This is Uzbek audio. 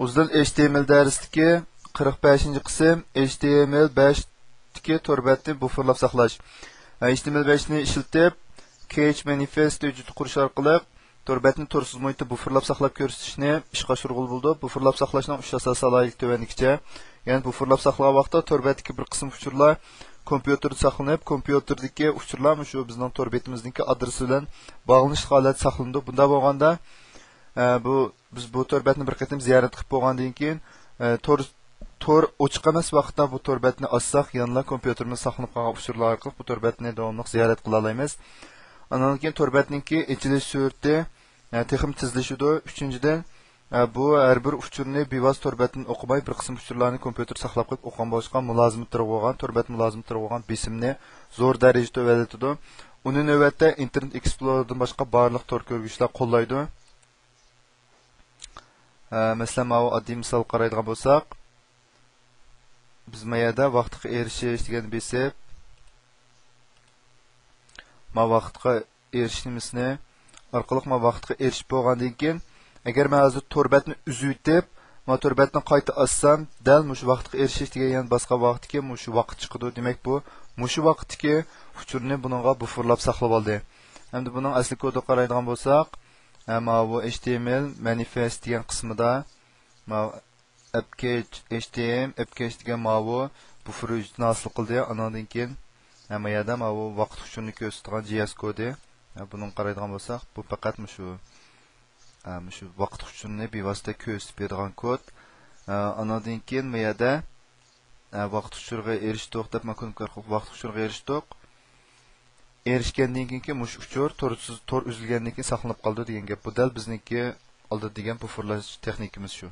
Uzun HTML dərsidəki 45-ci qism HTML5-dəki tor bətni bufferlab saqlash. HTML5-ni işlətib cache manifest vücudu qurish orqali tor bətni torsuz muhitda bufferlab saqlab ko'rsatishni ishga oshirg'ul bo'ldi. Bufferlab saqlashning 3 asosiy salohiyati tovanligicha. Ya'ni bufferlab saqlagan vaqtda tor bətdəki bir qism uchurlar kompüterdə saqlanıb, kompüterdəki uchurlar shu bizning tor betimizdəki adresi bilan bog'lanish holati saqlanadi. Bunda bo'lganda biz bu tor bətni bir qatim ziyorat qilib bo'lgandan keyin tor ochiq emas vaqtda bu tor bətni açsaq, yanıla kompüterimiz saqlanib qolgan uchurlar orqali bu tor bətni davomli ziyorat qila olamiz. Ondan keyin tor bətninki ichilish surati texnik tezlashidi. Uchinchidan bu har bir uchurni bevos tor bətni o'qimay bir qism uchurlarni kompüter saqlab qo'yib o'qigan bo'lishqa mulozim turib tor bət mulozim turib besimni zo'r darajada to'vatadi. Uni navbatda Internet Explorerdan boshqa barliq tor ko'rgüchlar qo'llaydi. Mesela mana oddiy misol qaraydigan bo'lsak, biz mayada vaqtga erishish degan besib, mana vaqtga erishishimizni orqali mana vaqtga erishib bo'lgandan keyin, agar men hozir tor bətni uzitib, mana tor bətni qayta açsam, dal mush vaqtga erishish degan yana boshqa vaqtga mush vaqt chiqadi. Demak bu mush vaqtdagi uchurni buningga bufferlab saqlab oldi. Hamda buning asli kodini qaraydigan bo'lsak, ama bu HTML manifest degan qismida appcache degan bu buffer vujudini hosil qildi. Andan keyin hamma yerda bu vaqt uchurni ko'rsatgan JS kodi. Buning qaraydigan bo'lsak, bu faqat shu vaqt uchurni bevosita ko'rsatib beradigan kod. Andan keyin bu yerda vaqt uchurga erishdik deb vaqt uchurga erishdik. Erishgandan keyin mush uchur tor uzilgandan keyin saqlanib qoldi degan gap. Bu dal bizniki oldi degan bufferlash texnikamiz shu.